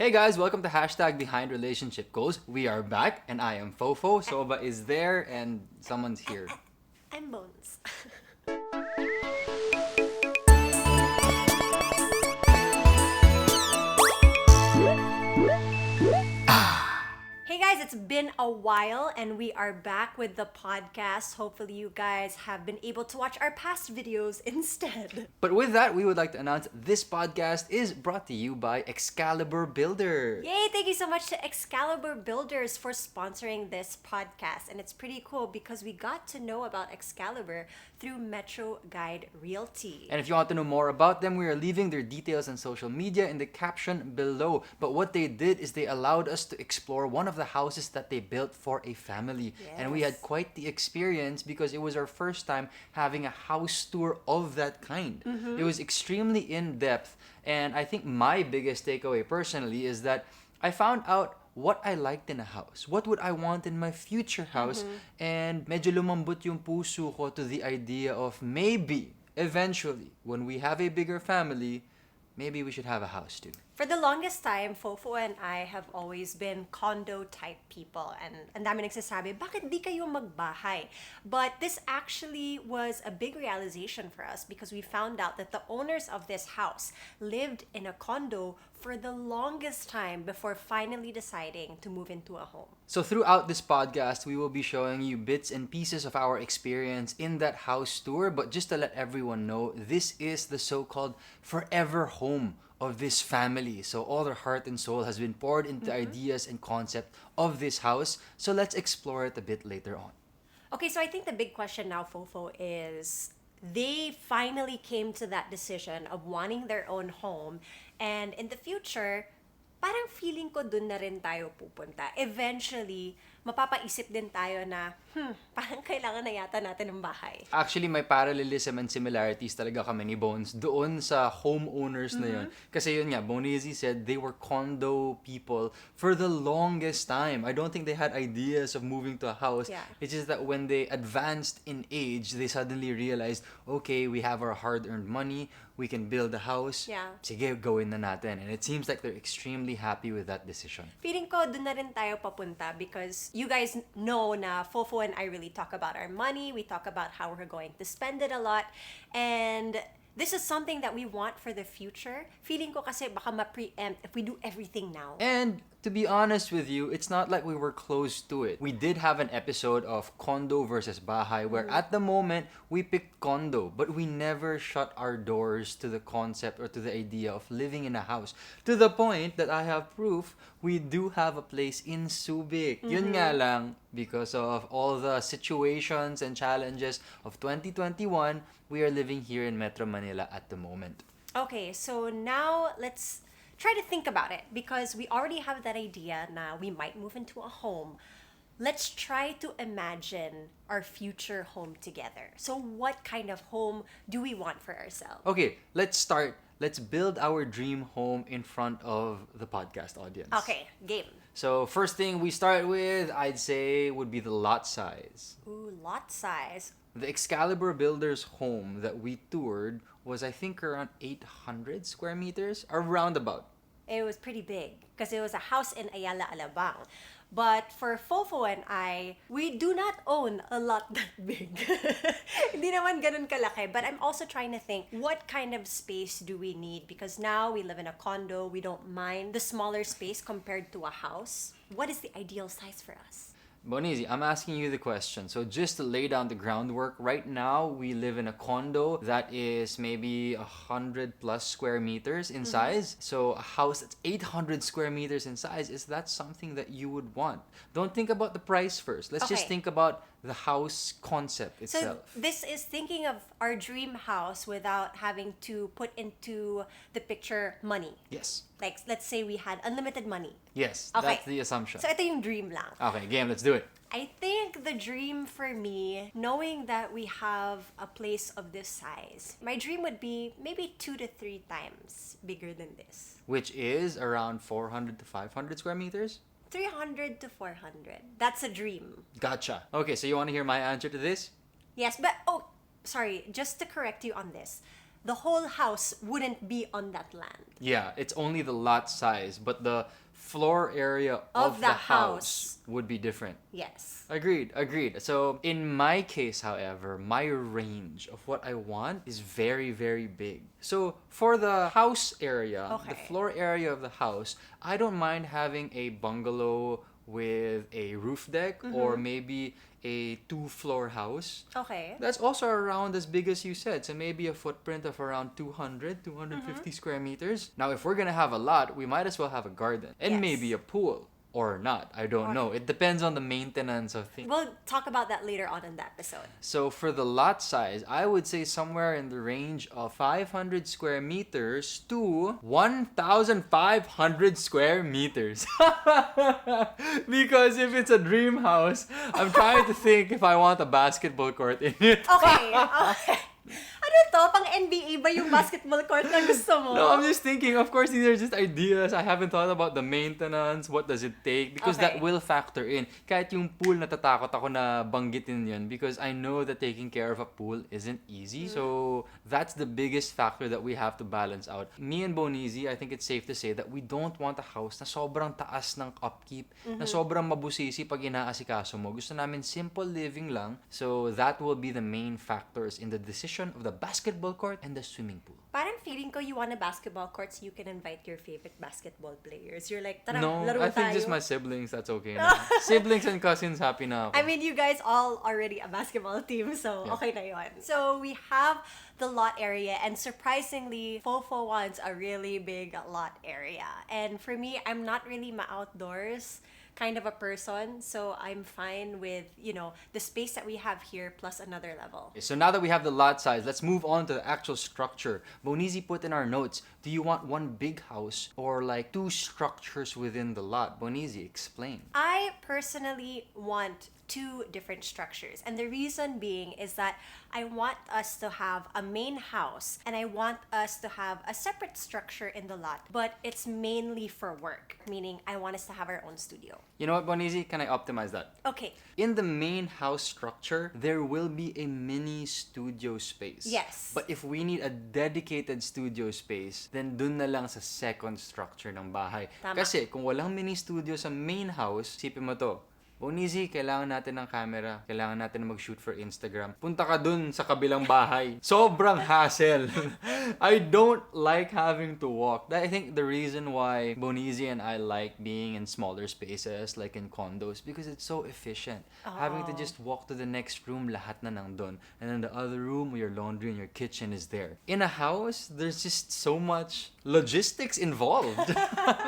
Hey guys, welcome to hashtag Behind Relationship Goals. We are back, and I am Fofo. Soba is there, and someone's here. I'm Bones. Hey guys, it's been a while and we are back with the podcast. Hopefully, you guys have been able to watch our past videos instead. But with that, we would like to announce this podcast is brought to you by Excalibur Builder. Yay! Thank you so much to Excalibur Builders for sponsoring this podcast. And it's pretty cool because we got to know about Excalibur through Metro Guide Realty. And if you want to know more about them, we are leaving their details on social media in the caption below. But what they did is they allowed us to explore one of the houses that they built for a family. And we had Yes. quite the experience because it was our first time having a house tour of that kind. It was extremely in-depth. And I think my biggest takeaway personally is that I found out what I liked in a house. What would I want in my future house? And medyo lumambot yung puso ko to the idea of maybe, eventually, when we have a bigger family, maybe we should have a house too. For the longest time, Fofo and I have always been condo type people. And ang dami nagsasabi, bakit di kayo magbahay? But this actually was a big realization for us because we found out that the owners of this house lived in a condo for the longest time before finally deciding to move into a home. So throughout this podcast, we will be showing you bits and pieces of our experience in that house tour. But just to let everyone know, this is the so-called forever home of this family. So all their heart and soul has been poured into the ideas and concept of this house. So let's explore it a bit later on. Okay, so I think the big question now, Fofo, is they finally came to that decision of wanting their own home. And in the future, parang feeling ko dun na rin tayo pupunta. Eventually, mapapaisip din tayo na, parang kailangan na yata natin ng bahay. Actually, may parallelism and similarities talaga kami ni Bones doon sa homeowners na yun. Kasi yun nga, Bonezi said they were condo people for the longest time. I don't think they had ideas of moving to a house. Yeah. It's just that when they advanced in age, they suddenly realized, okay, we have our hard-earned money, we can build a house. Yeah. Sige, gawin na natin. And it seems like they're extremely happy with that decision. Feeling ko dun na rin tayo papunta because you guys know na Fofo and I really talk about our money. We talk about how we're going to spend it a lot. And this is something that we want for the future. Feeling ko kasi baka ma-preempt if we do everything now. And to be honest with you, it's not like we were close to it. We did have an episode of condo versus bahay where at the moment we picked condo, but we never shut our doors to the concept or to the idea of living in a house. To the point that I have proof we do have a place in Subic. Yun nga lang, because of all the situations and challenges of 2021, we are living here in Metro Manila at the moment. Okay, so now let's try to think about it because we already have that idea na we might move into a home. Let's try to imagine our future home together. So what kind of home do we want for ourselves? Okay, let's start. Let's build our dream home in front of the podcast audience. Okay, game. So first thing we start with, I'd say, would be the lot size. Ooh, lot size. The Excalibur Builder's home that we toured was, I think, around 800 square meters, or roundabout. It was pretty big because it was a house in Ayala Alabang. But for Fofo and I, we do not own a lot that big. Hindi naman ganun kalaki. But I'm also trying to think, what kind of space do we need? Because now we live in a condo. We don't mind the smaller space compared to a house. What is the ideal size for us? Bonizi, I'm asking you the question. So just to lay down the groundwork, right now we live in a condo that is maybe 100 plus square meters in size. So a house that's 800 square meters in size, is that something that you would want? Don't think about the price first. Let's just Okay. think about the house concept So itself. this is thinking of our dream house without having to put into the picture money. Yes. Like, let's say we had unlimited money. Yes, Okay. that's the assumption. So ito yung dream lang. Okay, game, let's do it. I think the dream for me, knowing that we have a place of this size, my dream would be maybe 2 to 3 times bigger than this. Which is around 400 to 500 square meters? 300 to 400. That's a dream. Gotcha. Okay, so you want to hear my answer to this? Yes, but oh, sorry, just to correct you on this. the whole house wouldn't be on that land. Yeah, it's only the lot size, but the floor area of the house would be different. Yes. Agreed. So in my case, however, my range of what I want is very, very big. So for the house area, the Okay. floor area of the house, I don't mind having a bungalow with a roof deck or maybe a 2-floor house. Okay. That's also around as big as you said. So maybe a footprint of around 250 square meters. Now, if we're going to have a lot, we might as well have a garden and Yes. maybe a pool. Or not. I don't know. It depends on the maintenance of things. We'll talk about that later on in the episode. So for the lot size, I would say somewhere in the range of 500 square meters to 1,500 square meters. Because if it's a dream house, I'm trying to think if I want a basketball court in it. Okay. Ano to? Pang NBA ba yung basketball court na gusto mo? No, I'm just thinking, of course, these are just ideas. I haven't thought about the maintenance, what does it take, because that Okay. will factor in. Kahit yung pool, natatakot ako na banggitin yun because I know that taking care of a pool isn't easy. So that's the biggest factor that we have to balance out. Me and Bonizi, I think it's safe to say that we don't want a house na sobrang taas ng upkeep, na sobrang mabusisi pag inaasikaso mo. Gusto namin simple living lang. So that will be the main factors in the decision of the basketball court and the swimming pool. Parang feeling ko you want a basketball court so you can invite your favorite basketball players. You're like, tara, No, laro I think tayo. just my siblings, that's okay na. Siblings and cousins, happy na ako. I mean, you guys all already a basketball team, so Yeah. okay na yun. So we have the lot area, and surprisingly, Fofo wants a really big lot area. And for me, I'm not really ma-outdoors kind of a person, so I'm fine with, the space that we have here plus another level. So now that we have the lot size, let's move on to the actual structure. Bonizi put in our notes, do you want one big house or like 2 structures within the lot? Bonizi, explain. I personally want 2 different structures. And the reason being is that I want us to have a main house and I want us to have a separate structure in the lot, but it's mainly for work, meaning I want us to have our own studio. You know what, Bonizi? Can I optimize that? Okay. In the main house structure, there will be a mini studio space. Yes. But if we need a dedicated studio space, then dun na lang sa second structure ng bahay. Tama. Kasi kung walang mini studio sa main house, sipin mo to, Bonizi, kailangan natin ng camera. Kailangan natin mag-shoot for Instagram. Punta ka dun sa kabilang bahay. Sobrang hassle. I don't like having to walk. I think the reason why Bonizi and I like being in smaller spaces, like in condos, because it's so efficient. Having to just walk to the next room, lahat na nandun. And then the other room, your laundry and your kitchen is there. In a house, there's just so much logistics involved.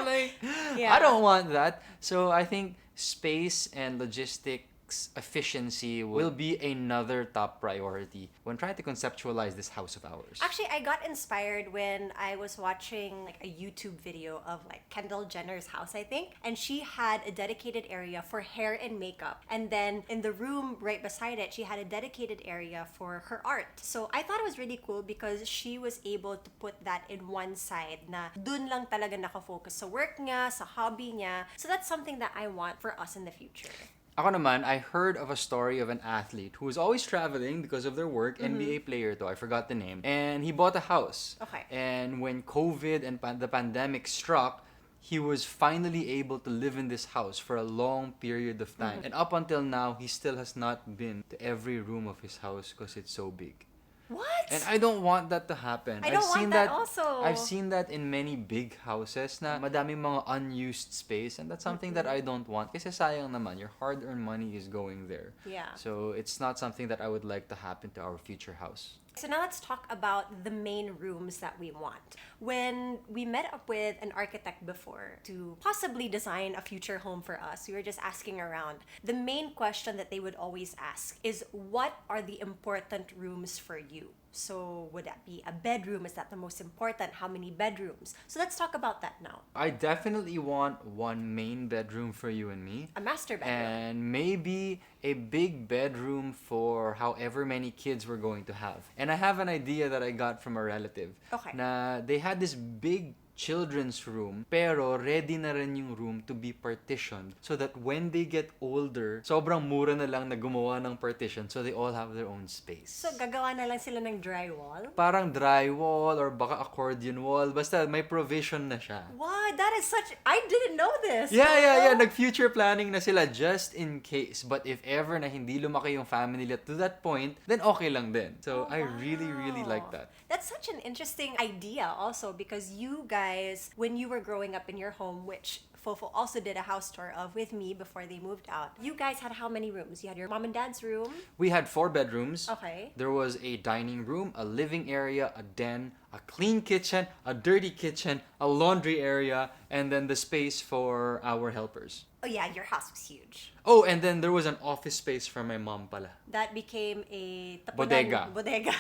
Like, Yeah. I don't want that. So I think space and logistics efficiency will be another top priority when trying to conceptualize this house of ours. Actually, I got inspired when I was watching like a YouTube video of like Kendall Jenner's house, I think, and she had a dedicated area for hair and makeup. And then in the room right beside it, she had a dedicated area for her art. So I thought it was really cool because she was able to put that in one side na dun lang talaga nakafocus sa work niya, sa hobby niya. So that's something that I want for us in the future. Ako naman, I heard of a story of an athlete who was always traveling because of their work, NBA player to, I forgot the name, and he bought a house. Okay. And when COVID and the pandemic struck, he was finally able to live in this house for a long period of time. And up until now, he still has not been to every room of his house because it's so big. What? And I don't want that to happen. I don't want that also. I've seen that in many big houses na madaming mga unused space, and that's something that I don't want. Kasi sayang naman, your hard-earned money is going there. Yeah. So it's not something that I would like to happen to our future house. So now let's talk about the main rooms that we want. When we met up with an architect before to possibly design a future home for us, we were just asking around. The main question that they would always ask is, what are the important rooms for you? So would that be a bedroom? Is that the most important? How many bedrooms? So let's talk about that now. I definitely want one main bedroom for you and me. A master bedroom. And maybe a big bedroom for however many kids we're going to have. And I have an idea that I got from a relative. Okay. Na they had this big children's room, pero ready na rin yung room to be partitioned so that when they get older, sobrang mura na lang na gumawa ng partition so they all have their own space. So, gagawa na lang sila ng drywall? Parang drywall or baka accordion wall. Basta may provision na siya. Wow, that is such... I didn't know this! Yeah. Nag-future planning na sila just in case. But if ever na hindi lumaki yung family nila to that point, then okay lang din. So, I really like that. That's such an interesting idea also because you guys, when you were growing up in your home, which Fofo also did a house tour of with me before they moved out, you guys had how many rooms? You had your mom and dad's room? We had 4 bedrooms. Okay. There was a dining room, a living area, a den, a clean kitchen, a dirty kitchen, a laundry area, and then the space for our helpers. Oh yeah, your house was huge. Oh, and then there was an office space for my mom pala. That became a Bodega. Bodega.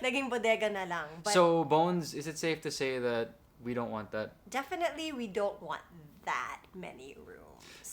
Naging bodega na lang. But So, Bones, is it safe to say that we don't want that? definitely we don't want that many rooms.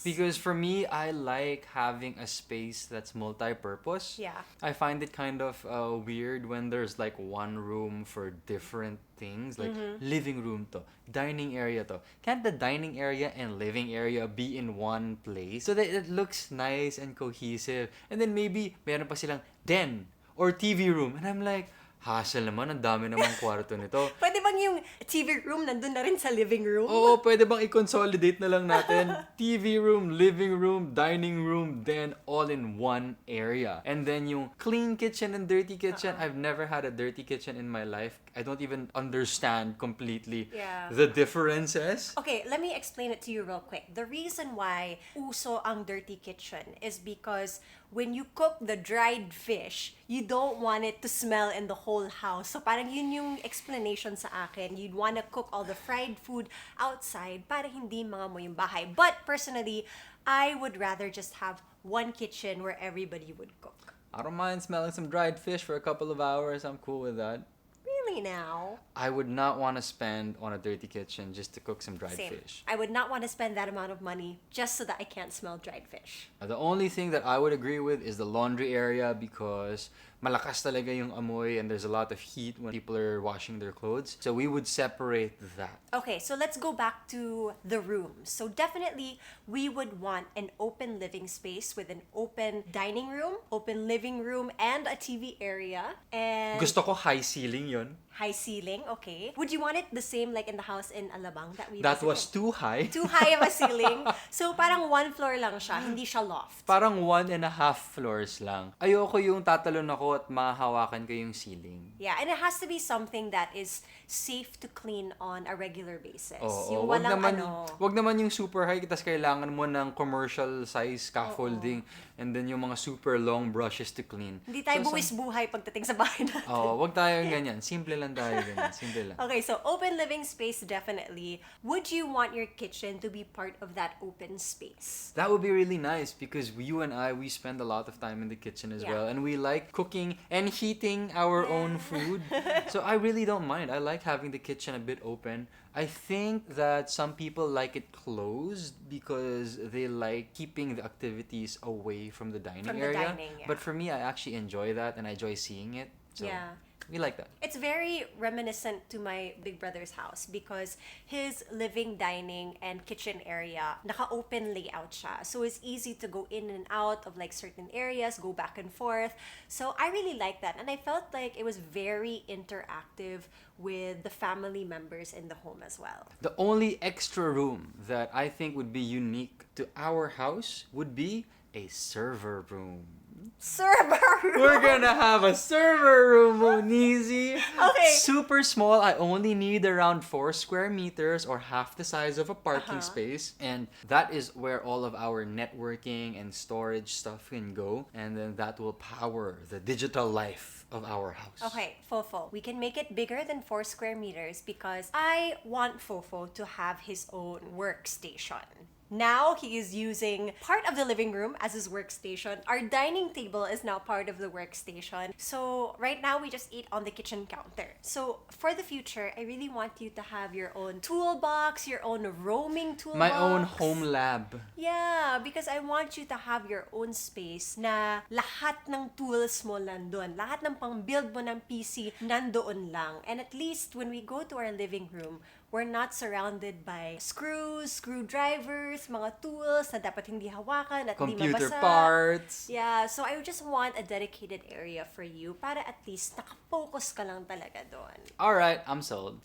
Because for me, I like having a space that's multi-purpose. Yeah. I find it kind of weird when there's like one room for different things. Like living room to, dining area to. Can't the dining area and living area be in one place so that it looks nice and cohesive? And then maybe meron pa silang den or TV room. And I'm like, hassle naman, ang dami namang kwarto nito. Pwede bang yung TV room nandun na rin sa living room? Oo, pwede bang i-consolidate na lang natin? TV room, living room, dining room, then all in one area. And then yung clean kitchen and dirty kitchen. I've never had a dirty kitchen in my life. I don't even understand completely the differences. Okay, let me explain it to you real quick. The reason why uso ang dirty kitchen is because when you cook the dried fish, you don't want it to smell in the whole house. So parang yun yung explanation sa akin. You'd want to cook all the fried food outside para hindi mangamoy yung bahay. But personally, I would rather just have one kitchen where everybody would cook. I don't mind smelling some dried fish for a couple of hours. I'm cool with that. Really now? I would not want to spend on a dirty kitchen just to cook some dried Same. fish. I would not want to spend that amount of money just so that I can't smell dried fish. The only thing that I would agree with is the laundry area because malakas talaga yung amoy and there's a lot of heat when people are washing their clothes. So we would separate that. Okay, so let's go back to the rooms. So definitely, we would want an open living space with an open dining room, open living room, and a TV area. And Gusto ko high ceiling yun. high ceiling, okay. Would you want it the same like in the house in Alabang that we That visited? was too high. Too high of a ceiling. So parang one floor lang siya, hindi siya loft. Parang 1.5 floors lang. Ayoko yung tatalon ako at mahahawakan ko yung ceiling. Yeah, and it has to be something that is safe to clean on a regular basis. Oo, Yung wag walang naman, ano. wag naman yung super high tas kailangan mo ng commercial size scaffolding and then yung mga super long brushes to clean. Hindi tayo So, buwis buhay pagdating sa bahay natin. wag tayo ganyan. Simple lang tayo ganyan. Simple lang. Okay, so open living space, definitely. Would you want your kitchen to be part of that open space? That would be really nice because you and I, we spend a lot of time in the kitchen as Yeah. well. And we like cooking and heating our own food. So I really don't mind. I like having the kitchen a bit open. I think that some people like it closed because they like keeping the activities away from the dining From the area. dining, yeah. But for me, I actually enjoy that and I enjoy seeing it. So Yeah. we like that. It's very reminiscent to my big brother's house because his living, dining, and kitchen area, naka-open layout siya. So it's easy to go in and out of like certain areas, go back and forth. So I really like that. And I felt like it was very interactive with the family members in the home as well. The only extra room that I think would be unique to our house would be a server room. Server room! We're gonna have a server room, Monizy. Okay. Super small. I only need around 4 square meters or half the size of a parking space. And that is where all of our networking and storage stuff can go. And then that will power the digital life of our house. Okay, Fofo, we can make it bigger than 4 square meters because I want Fofo to have his own workstation. Now he is using part of the living room as his workstation. Our dining table is now part of the workstation. So right now we just eat on the kitchen counter. So for the future, I really want you to have your own toolbox, your own roaming toolbox. My own home lab. Yeah, because I want you to have your own space na lahat ng tools mo nandun. Lahat ng pang-build mo ng PC nandoon lang. And at least when we go to our living room, we're not surrounded by screws, screwdrivers, mga tools na dapat hindi hawakan at hindi Computer mabasa. parts. Yeah, so I just want a dedicated area for you para at least nakafocus ka lang talaga doon. Alright, I'm sold.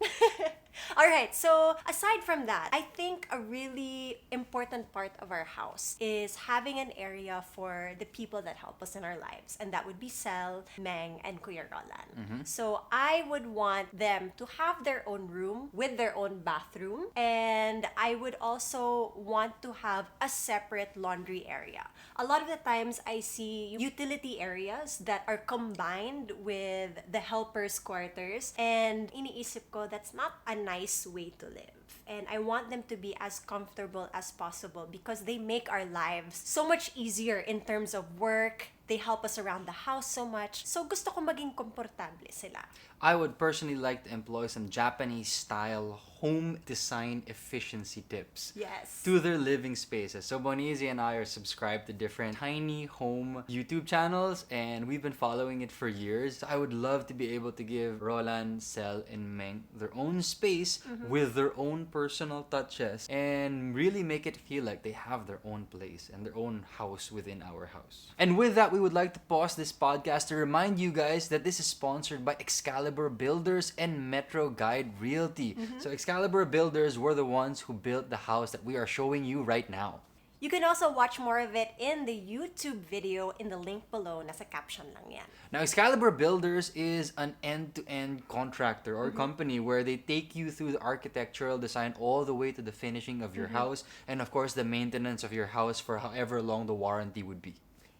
Alright, so aside from that, I think a really important part of our house is having an area for the people that help us in our lives. And that would be Sel, Meng, and Kuya Roland. So I would want them to have their own room with their own bathroom. And I would also want to have a separate laundry area. A lot of the times I see utility areas that are combined with the helpers' quarters. And iniisip ko, that's not a nice way to live. And I want them to be as comfortable as possible because they make our lives so much easier in terms of work. They help us around the house so much. So gusto ko maging komportable sila. I would personally like to employ some Japanese-style home design efficiency tips Yes. to their living spaces. So Bonizi and I are subscribed to different tiny home YouTube channels, and we've been following it for years. I would love to be able to give Roland, Sel, and Meng their own space with their own personal touches and really make it feel like they have their own place and their own house within our house. And with that, we would like to pause this podcast to remind you guys that this is sponsored by Excalibur Builders and Metro Guide Realty. So Excalibur Builders were the ones who built the house that we are showing you right now. You can also watch more of it in the YouTube video in the link below. Nasa caption lang yan. Now, Excalibur Builders is an end-to-end contractor or company where they take you through the architectural design all the way to the finishing of your house and, of course, the maintenance of your house for however long the warranty would be.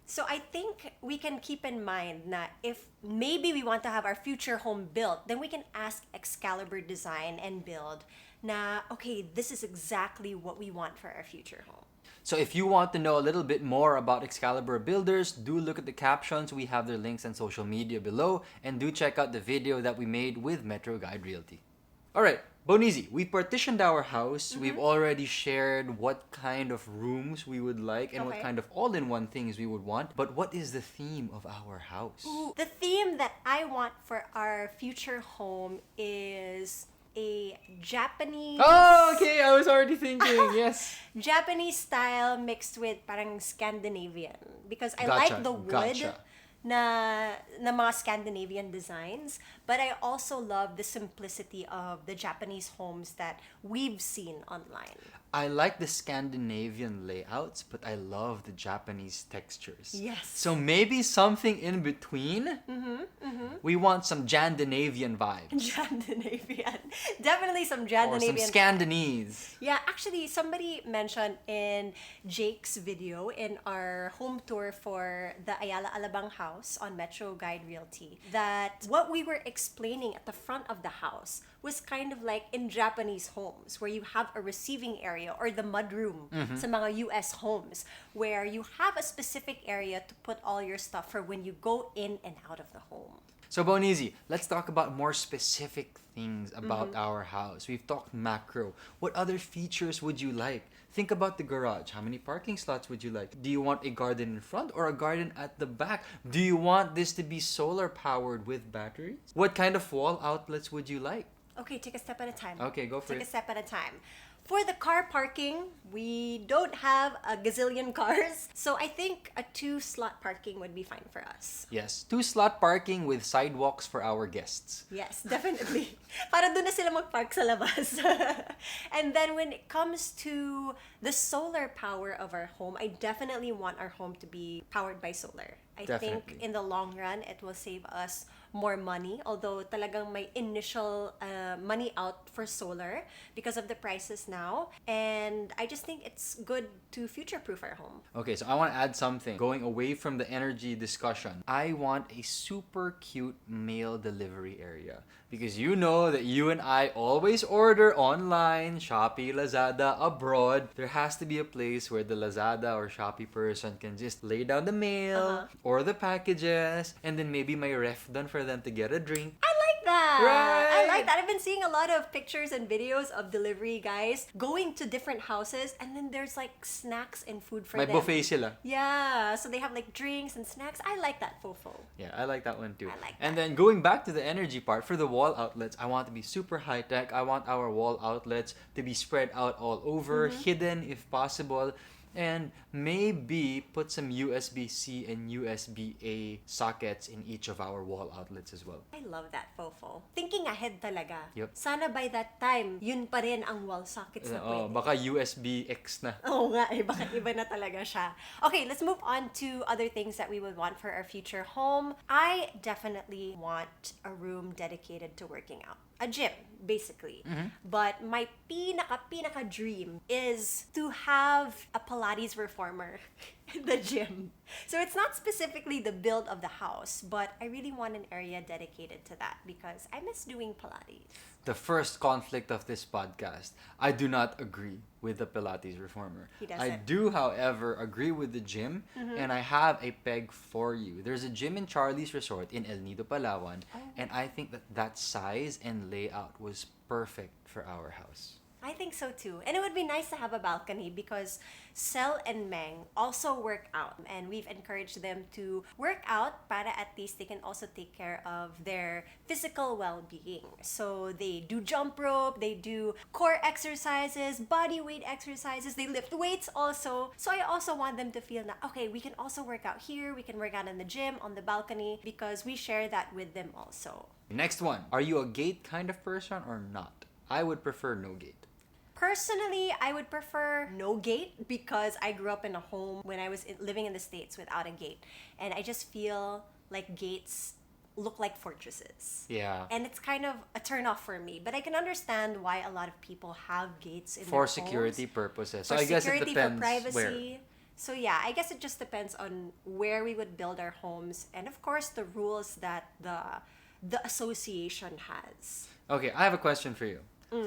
So I think we can keep in mind na if maybe we want to have our future home built, then we can ask Excalibur Design and Build na, okay, this is exactly what we want for our future home. So if you want to know a little bit more about Excalibur Builders, do look at the captions. We have their links and social media below. And do check out the video that we made with Metro Guide Realty. Alright, Bonizi, we partitioned our house. We've already shared what kind of rooms we would like and what Okay. kind of all-in-one things we would want. But what is the theme of our house? The theme that I want for our future home is a Japanese Oh, okay. I was already thinking. Yes. Japanese style mixed with parang Scandinavian because I Gotcha, like the wood gotcha. na mga Scandinavian designs, but I also love the simplicity of the Japanese homes that we've seen online. I like the Scandinavian layouts, but I love the Japanese textures. Yes. So maybe something in between. We want some Jandinavian vibes. Scandinavian. Definitely some Or some Scandinavian. Scandinese. Yeah, actually, somebody mentioned in Jake's video in our home tour for the Ayala Alabang house on Metro Guide Realty that what we were explaining at the front of the house was kind of like in Japanese homes where you have a receiving area or the mudroom sa mga US homes where you have a specific area to put all your stuff for when you go in and out of the home. So Bonizi, let's talk about more specific things about our house. We've talked macro. What other features would you like? Think about the garage. How many parking slots would you like? Do you want a garden in front or a garden at the back? Do you want this to be solar powered with batteries? What kind of wall outlets would you like? Okay, take a step at a time. Okay, go for Take a it. step at a time. For the car parking, we don't have a gazillion cars. So I think a 2-slot parking would be fine for us. Yes, 2-slot parking with sidewalks for our guests. Yes, definitely. Para doon na sila mag-park sa labas. And then when it comes to the solar power of our home, I definitely want our home to be powered by solar. I Definitely. think in the long run, it will save us more money. Although talagang may initial money out for solar because of the prices now. And I just think it's good to future-proof our home. Okay, so I want to add something. Going away from the energy discussion, I want a super cute mail delivery area. Because you know that you and I always order online, Shopee, Lazada, abroad. There has to be a place where the Lazada or Shopee person can just lay down the mail or the packages and then maybe may ref done for them to get a drink. I like that. I Right. like that. I've been seeing a lot of pictures and videos of delivery guys going to different houses, and then there's like snacks and food for May them. buffet sila. Yeah, so they have like drinks and snacks. I like that, Fofo. Yeah, I like that one too. I like And that. then going back to the energy part, for the wall outlets, I want to be super high tech. I want our wall outlets to be spread out all over, hidden if possible, and maybe put some USB-C and USB-A sockets in each of our wall outlets as well. I love that, Fofo. Thinking ahead talaga. Yep. Sana by that time, yun pa rin ang wall sockets na Oh, pwede. baka USB-X na. Oo nga eh, baka iba na talaga siya. Okay, let's move on to other things that we would want for our future home. I definitely want a room dedicated to working out. A gym, basically. But my pinaka dream is to have a Pilates reformer in the gym. So it's not specifically the build of the house, but I really want an area dedicated to that because I miss doing Pilates. The first conflict of this podcast. I do not agree with the Pilates reformer. He I doesn't. do, however, agree with the gym, and I have a peg for you. There's a gym in Charlie's Resort in El Nido, Palawan, and I think that size and layout was perfect for our house. I think so too. And it would be nice to have a balcony because Sel and Meng also work out and we've encouraged them to work out para at least they can also take care of their physical well-being. So they do jump rope, they do core exercises, body weight exercises, they lift weights also. So I also want them to feel that, okay, we can also work out here, we can work out in the gym, on the balcony because we share that with them also. Next one. Are you a gate kind of person or not? I would prefer no gate. Personally, I would prefer no gate because I grew up in a home when I was living in the States without a gate. And I just feel like gates look like fortresses. Yeah. And it's kind of a turn-off for me. But I can understand why a lot of people have gates in For their security homes. purposes. For So I guess it security, depends for privacy. where. So yeah, I guess it just depends on where we would build our homes. And of course, the rules that the association has. Okay, I have a question for you.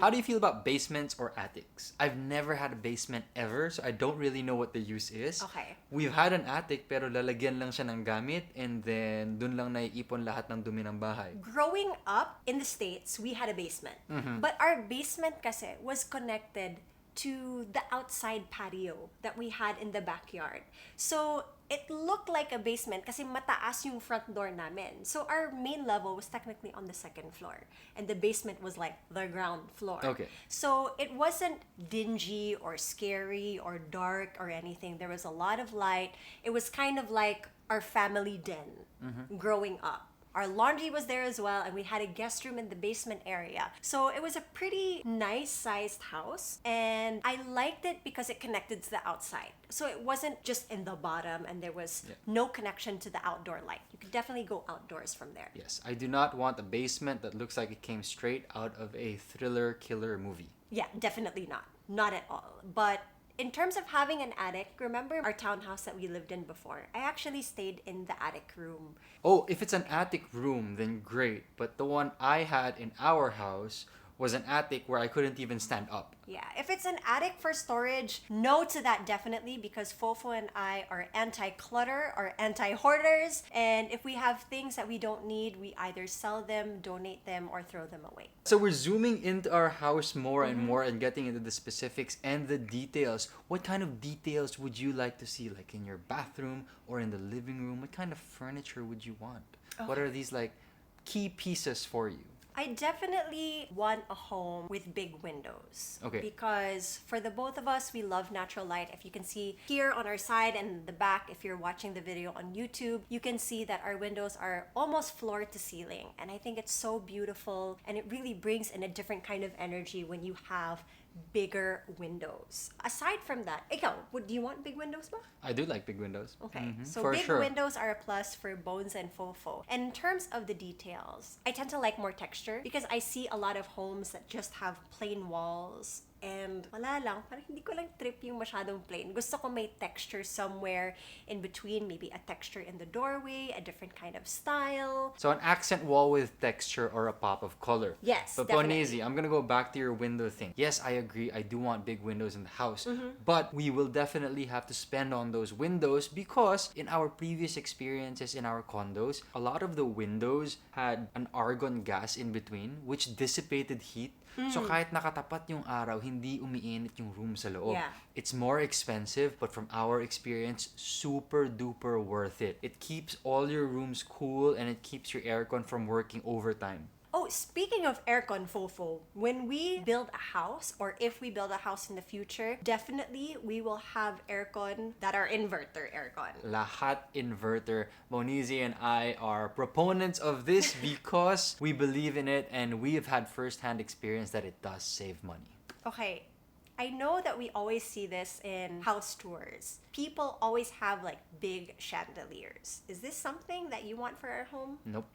How do you feel about basements or attics? I've never had a basement ever, so I don't really know what the use is. Okay. We've had an attic, pero lalagyan lang siya ng gamit, and then dun lang naiipon lahat ng dumi ng bahay. Growing up in the States, we had a basement. But our basement kasi was connected to the outside patio that we had in the backyard. So it looked like a basement kasi mataas yung front door namin. So our main level was technically on the second floor. And the basement was like the ground floor. Okay. So it wasn't dingy or scary or dark or anything. There was a lot of light. It was kind of like our family den growing up. Our laundry was there as well, and we had a guest room in the basement area. So it was a pretty nice sized house, and I liked it because it connected to the outside. So it wasn't just in the bottom, and there was no connection to the outdoor light. You could definitely go outdoors from there. Yes, I do not want a basement that looks like it came straight out of a thriller killer movie. Yeah, definitely not. Not at all. But in terms of having an attic, remember our townhouse that we lived in before? I actually stayed in the attic room. Oh, if it's an attic room, then great. But the one I had in our house was an attic where I couldn't even stand up. Yeah, if it's an attic for storage, no to that definitely because Fofo and I are anti-clutter or anti-hoarders. And if we have things that we don't need, we either sell them, donate them, or throw them away. So we're zooming into our house more and more and getting into the specifics and the details. What kind of details would you like to see, like in your bathroom or in the living room? What kind of furniture would you want? What are these like key pieces for you? I definitely want a home with big windows. Okay. Because for the both of us, we love natural light. If you can see here on our side and the back, if you're watching the video on YouTube, you can see that our windows are almost floor to ceiling. And I think it's so beautiful and it really brings in a different kind of energy when you have bigger windows. Aside from that, ikaw, do you want big windows ba? I do like big windows. Okay, so for big sure. windows are a plus for Bones and Fofo. And in terms of the details, I tend to like more texture because I see a lot of homes that just have plain walls And wala lang, parang hindi ko lang trip yung masyadong plain. Gusto ko may texture somewhere in between, maybe a texture in the doorway, a different kind of style. So an accent wall with texture or a pop of color. Yes, But definitely. Bonizi, I'm gonna go back to your window thing. Yes, I agree. I do want big windows in the house. But we will definitely have to spend on those windows because in our previous experiences in our condos, a lot of the windows had an argon gas in between which dissipated heat. So kahit nakatapat yung araw, hindi umiinit yung room sa loob. Yeah. It's more expensive, but from our experience, super duper worth it. It keeps all your rooms cool and it keeps your aircon from working overtime. Oh, speaking of aircon, Fofo, when we build a house, or if we build a house in the future, definitely we will have aircon that are inverter aircon. Lahat inverter. Monizi and I are proponents of this because we believe in it and we have had first-hand experience that it does save money. Okay, I know that we always see this in house tours. People always have like big chandeliers. Is this something that you want for our home? Nope.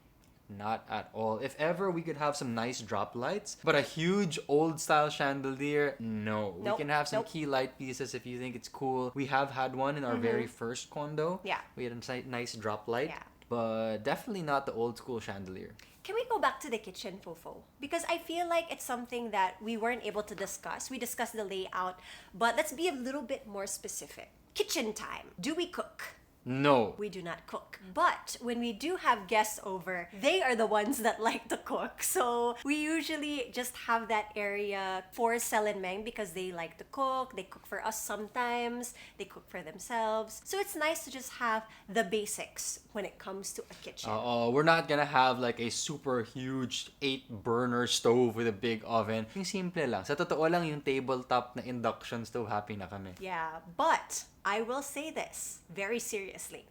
Not at all. If ever we could have some nice drop lights, but a huge old style chandelier, no. Nope, We can have some nope. key light pieces if you think it's cool. We have had one in our very first condo. Yeah. We had a nice drop light. Yeah. But definitely not the old school chandelier. Can we go back to the kitchen, Fofo? Because I feel like it's something that we weren't able to discuss. We discussed the layout, but let's be a little bit more specific. Kitchen time. Do we cook? No. We do not cook. But when we do have guests over, they are the ones that like to cook. So we usually just have that area for Sel and Meng because they like to cook. They cook for us sometimes. They cook for themselves. So it's nice to just have the basics when it comes to a kitchen. We're not gonna have like a super huge 8-burner stove with a big oven. Yung simple lang. Sa totoo lang yung tabletop na induction stove, happy na kami. Yeah, but I will say this very seriously.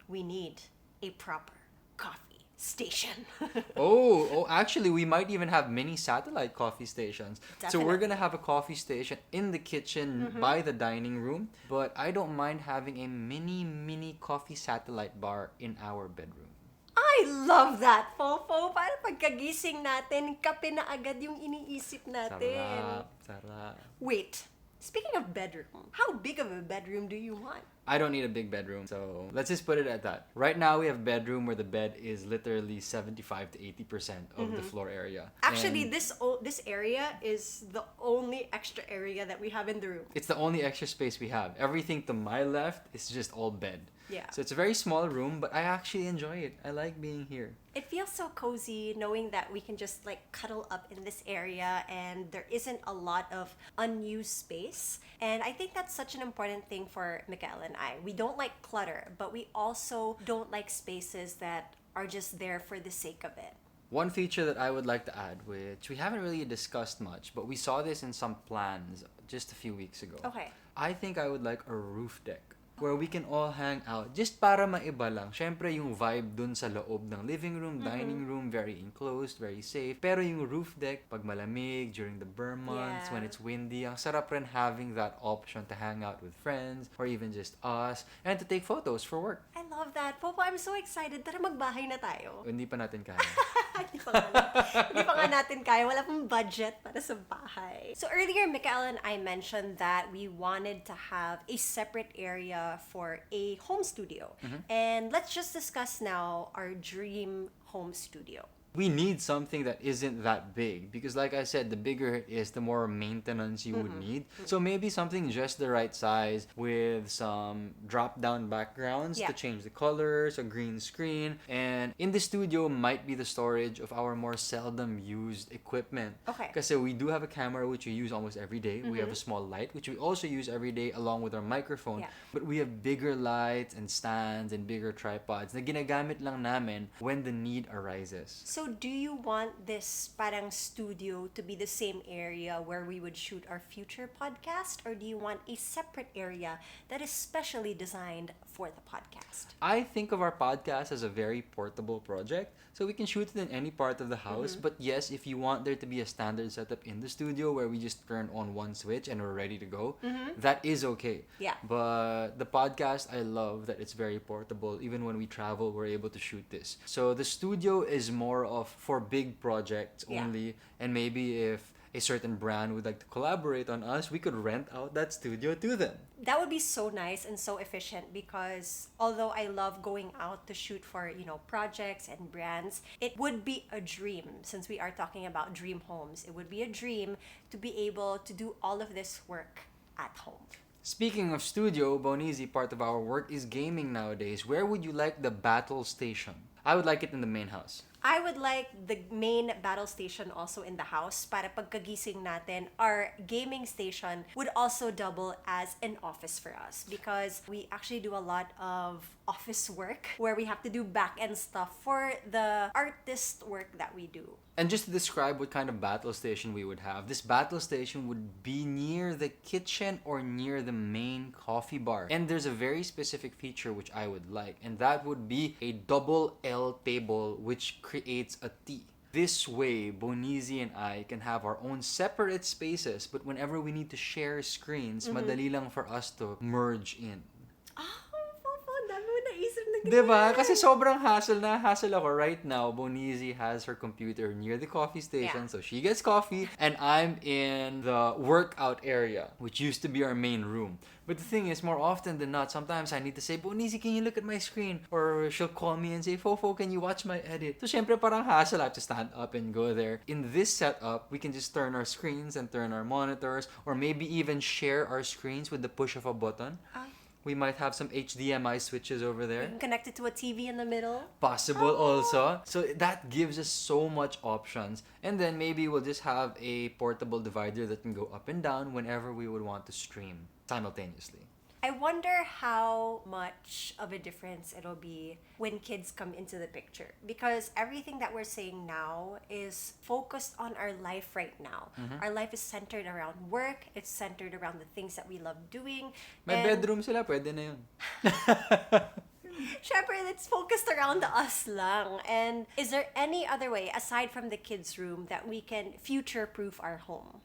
We need a proper coffee station. Actually, we might even have mini satellite coffee stations. So we're Definitely. gonna have a coffee station in the kitchen by the dining room, but I don't mind having a mini coffee satellite bar in our bedroom. I love that, Fofo. Para pagkagising natin, kape na agad yung iniisip natin. Sarap. Wait, speaking of bedroom, how big of a bedroom do you want? I don't need a big bedroom, so let's just put it at that. Right now, we have a bedroom where the bed is literally 75 to 80% of the floor area. Actually, And this area is the only extra area that we have in the room. it's the only extra space we have. Everything to my left is just all bed. Yeah. So it's a very small room, but I actually enjoy it. I like being here. It feels so cozy knowing that we can just like cuddle up in this area and there isn't a lot of unused space. And I think that's such an important thing for Mikael and I. We don't like clutter, but we also don't like spaces that are just there for the sake of it. One feature that I would like to add, which we haven't really discussed much, but we saw this in some plans just a few weeks ago. Okay. I think I would like a roof deck where we can all hang out just para maiba lang. Syempre yung vibe dun sa loob ng living room, dining room, very enclosed, very safe. Pero yung roof deck, pag malamig, during the burn months, Yeah. when it's windy, ang sarap rin having that option to hang out with friends or even just us and to take photos for work. I love that. Popo, I'm so excited. Tara magbahay na tayo. Hindi pa natin kaya. Hindi pa nga natin kaya. Wala pang budget para sa bahay. So earlier, Mikael and I mentioned that we wanted to have a separate area for a home studio. And let's just discuss now our dream home studio. We need something that isn't that big because like I said, the bigger it is, the more maintenance you would need. So maybe something just the right size with some drop-down backgrounds Yeah. to change the colors, a green screen, and in the studio might be the storage of our more seldom used equipment. Okay. Kasi we do have a camera which we use almost every day. We have a small light which we also use every day along with our microphone. Yeah. But we have bigger lights and stands and bigger tripods na ginagamit lang namin when the need arises. So do you want this parang studio to be the same area where we would shoot our future podcast? Or do you want a separate area that is specially designed for the podcast? I think of our podcast as a very portable project, so we can shoot it in any part of the house. But yes, if you want there to be a standard setup in the studio where we just turn on one switch and we're ready to go, that is okay. Yeah. But the podcast, I love that it's very portable. Even when we travel, we're able to shoot this. So the studio is more of for big projects Yeah. only, and maybe if a certain brand would like to collaborate on us, we could rent out that studio to them. That would be so nice and so efficient because although I love going out to shoot for, projects and brands, it would be a dream since we are talking about dream homes. It would be a dream to be able to do all of this work at home. Speaking of studio, Bonizi, part of our work is gaming nowadays. Where would you like the battle station? I would like it in the main house. I would like the main battle station also in the house para pagkagising natin, our gaming station would also double as an office for us because we actually do a lot of office work where we have to do back-end stuff for the artist work that we do. And just to describe what kind of battle station we would have, this battle station would be near the kitchen or near the main coffee bar. And there's a very specific feature which I would like, and that would be a double L table which creates a T. This way, Bonizi and I can have our own separate spaces, but whenever we need to share screens, madali lang for us to merge in. Diba? Kasi sobrang hassle ako right now. Bonizi has her computer near the coffee station, so she gets coffee, and I'm in the workout area, which used to be our main room. But the thing is, more often than not, sometimes I need to say, Bonizi, can you look at my screen? Or she'll call me and say, Fofo, can you watch my edit? So, syempre, parang hassle. I have to stand up and go there. In this setup, we can just turn our screens and turn our monitors, or maybe even share our screens with the push of a button. We might have some HDMI switches over there. You can connect it to a TV in the middle. Possible also. So that gives us so much options. And then maybe we'll just have a portable divider that can go up and down whenever we would want to stream simultaneously. I wonder how much of a difference it'll be when kids come into the picture. Because everything that we're saying now is focused on our life right now. Our life is centered around work. It's centered around the things that we love doing. May bedroom sila, pwede na yun. Syempre, it's focused around us lang. And is there any other way, aside from the kids' room, that we can future-proof our home?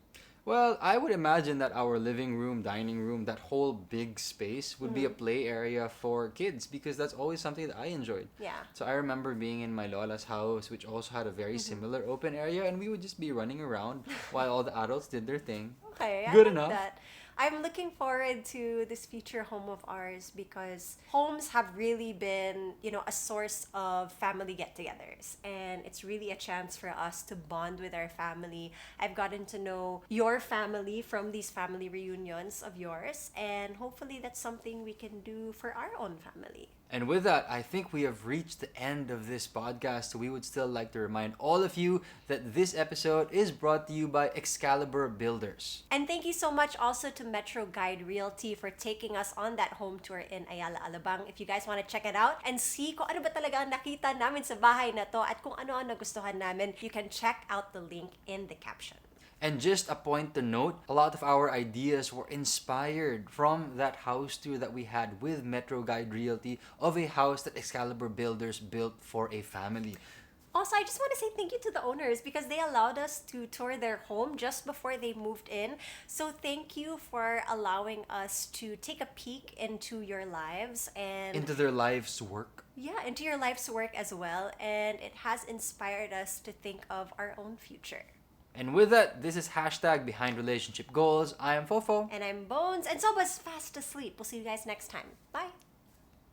Well, I would imagine that our living room, dining room, that whole big space would be a play area for kids because that's always something that I enjoyed. Yeah. So I remember being in my Lola's house, which also had a very similar open area, and we would just be running around while all the adults did their thing. Okay, Good I like enough. that. I'm looking forward to this future home of ours because homes have really been, a source of family get-togethers. And it's really a chance for us to bond with our family. I've gotten to know your family from these family reunions of yours. And hopefully that's something we can do for our own family. And with that, I think we have reached the end of this podcast. So we would still like to remind all of you that this episode is brought to you by Excalibur Builders. And thank you so much also to Metro Guide Realty for taking us on that home tour in Ayala Alabang. If you guys want to check it out and see kung ano ba talaga ang nakita namin sa bahay na to at kung ano ang nagustuhan namin, you can check out the link in the caption. And just a point to note, a lot of our ideas were inspired from that house tour that we had with Metro Guide Realty of a house that Excalibur Builders built for a family. Also, I just want to say thank you to the owners because they allowed us to tour their home just before they moved in. So thank you for allowing us to take a peek into your lives and Into their lives' work. yeah, into your life's work as well. And it has inspired us to think of our own future. And with that, this is #Behind Relationship Goals. I am Fofo. And I'm Bones, and Soba's fast asleep. We'll see you guys next time. Bye.